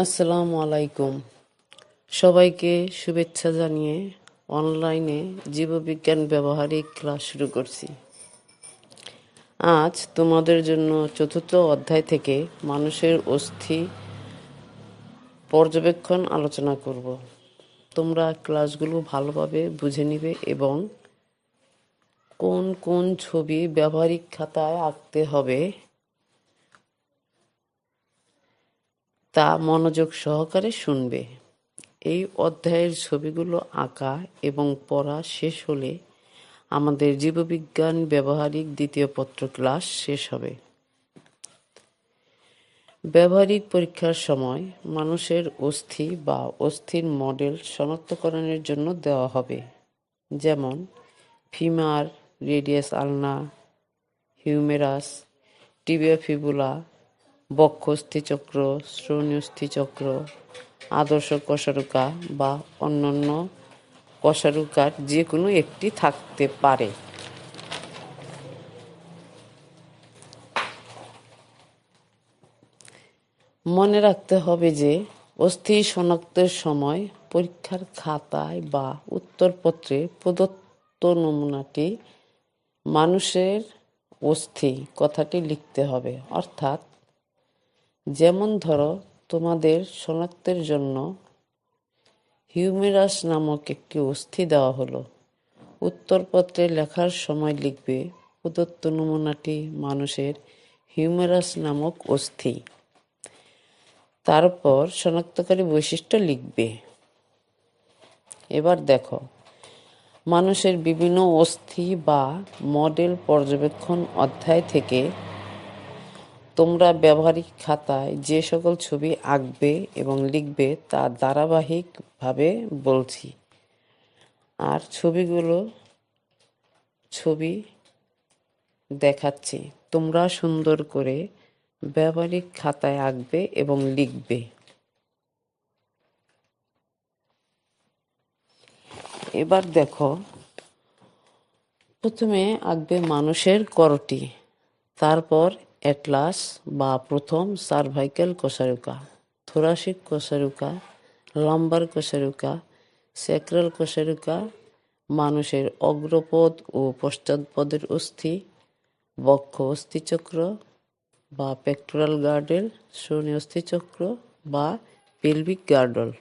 আসসালামু আলাইকুম। সবাইকে শুভেচ্ছা জানিয়ে অনলাইনে জীববিজ্ঞান ব্যবহারিক ক্লাস শুরু করছি। আজ তোমাদের জন্য চতুর্থ অধ্যায় থেকে মানুষের অস্থি পর্যবেক্ষণ আলোচনা করব। তোমরা ক্লাসগুলো ভালোভাবে বুঝে নিবে এবং কোন কোন ছবি ব্যবহারিক খাতায় আঁকতে হবে তা মনোযোগ সহকারে শুনবে। এই অধ্যায়ের ছবিগুলো আঁকা এবং পড়া শেষ হলে আমাদের জীববিজ্ঞান ব্যবহারিক দ্বিতীয় পত্র ক্লাস শেষ হবে। ব্যবহারিক পরীক্ষার সময় মানুষের অস্থি বা অস্থির মডেল শনাক্তকরণের জন্য দেওয়া হবে, যেমন ফিমার, রেডিয়াস আলনা, হিউমেরাস, টিবিয়া ফিবুলা, বক্ষ অস্থিচক্র, শ্রোণী অস্থিচক্র, আদর্শ কশারুকা বা অন্যান্য কশারুকার যে কোনো একটি থাকতে পারে। মনে রাখতে হবে যে অস্থি শনাক্তের সময় পরীক্ষার খাতায় বা উত্তরপত্রে প্রদত্ত নমুনাটি মানুষের অস্থি কথাটি লিখতে হবে। অর্থাৎ যেমন ধরো, তোমাদের শনাক্তের জন্য হিউমেরাস নামক একটি অস্থি দেওয়া হলো। উত্তরপত্রে লেখার সময় লিখবে প্রদত্ত নমুনাটি মানুষের হিউমেরাস নামক অস্থি। তারপর শনাক্তকারী বৈশিষ্ট্য লিখবে। এবার দেখো, মানুষের বিভিন্ন অস্থি বা মডেল পর্যবেক্ষণ অধ্যায় থেকে তোমরা ব্যবহারিক খাতায় যে সকল ছবি আঁকবে এবং লিখবে তা ধারাবাহিকভাবে বলছি। আর ছবি দেখাচ্ছি, তোমরা সুন্দর করে ব্যবহারিক খাতায় আঁকবে এবং লিখবে। এবার দেখো, প্রথমে আঁকবে মানুষের করটি, তারপর অ্যাটলাস বা প্রথম সার্ভাইকাল কশারুকা, থোরাসিক কশারুকা, লাম্বার কশারুকা, স্যাক্রাল কশারুকা, মানুষের অগ্রপদ ও পশ্চাৎপদের অস্থি, বক্ষ অস্থিচক্র বা পেক্টোরাল গার্ডেল, শ্রোণী অস্থিচক্র বা পেলভিক গার্ডল।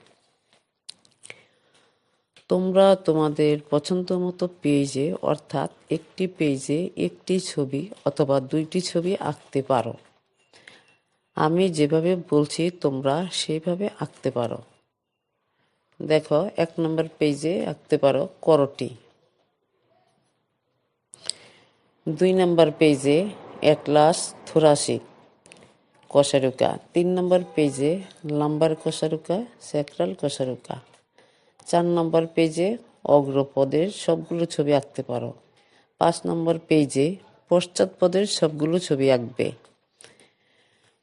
তোমরা তোমাদের পছন্দ মতো পেজে, অর্থাৎ একটি পেজে একটি ছবি অথবা দুইটি ছবি আঁকতে পারো। আমি যেভাবে বলছি তোমরা সেইভাবে আঁকতে পারো। দেখো, 1 নম্বর পেজে আঁকতে পারো করটি, 2 নম্বর পেজে অ্যাটলাস থোরাসিক কশারুকা, 3 নম্বর পেজে লাম্বার কশারুকা, স্যাক্রাল কশারুকা, 4 নম্বর পেজে অগ্রপদের সবগুলো ছবি আঁকতে পারো। 5 নম্বর পেজে পশ্চাৎপদের সবগুলো ছবি আঁকবে।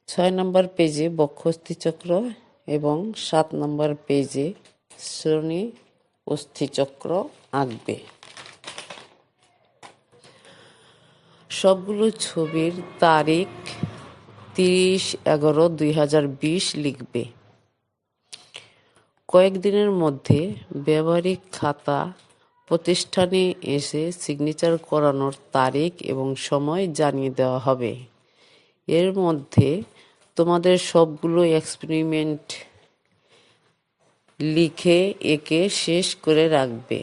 6 নম্বর পেজে বক্ষ অস্থিচক্র এবং 7 নম্বর পেজে শ্রোণী অস্থিচক্র আঁকবে। সবগুলো ছবির তারিখ 30/11/2020 লিখবে। কয়েকদিনের মধ্যে ব্যবহারিক খাতা প্রতিষ্ঠানে এসে সিগনেচার করানোর তারিখ এবং সময় জানিয়ে দেওয়া হবে। এর মধ্যে তোমাদের সবগুলো এক্সপেরিমেন্ট লিখে এঁকে শেষ করে রাখবে,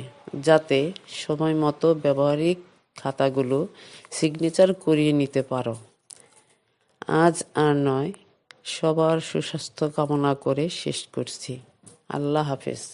যাতে সময় মতো ব্যবহারিক খাতাগুলো সিগনেচার করিয়ে নিতে পারো। আজ আর নয়, সবার সুস্বাস্থ্য কামনা করে শেষ করছি। আল্লাহ হাফেজ।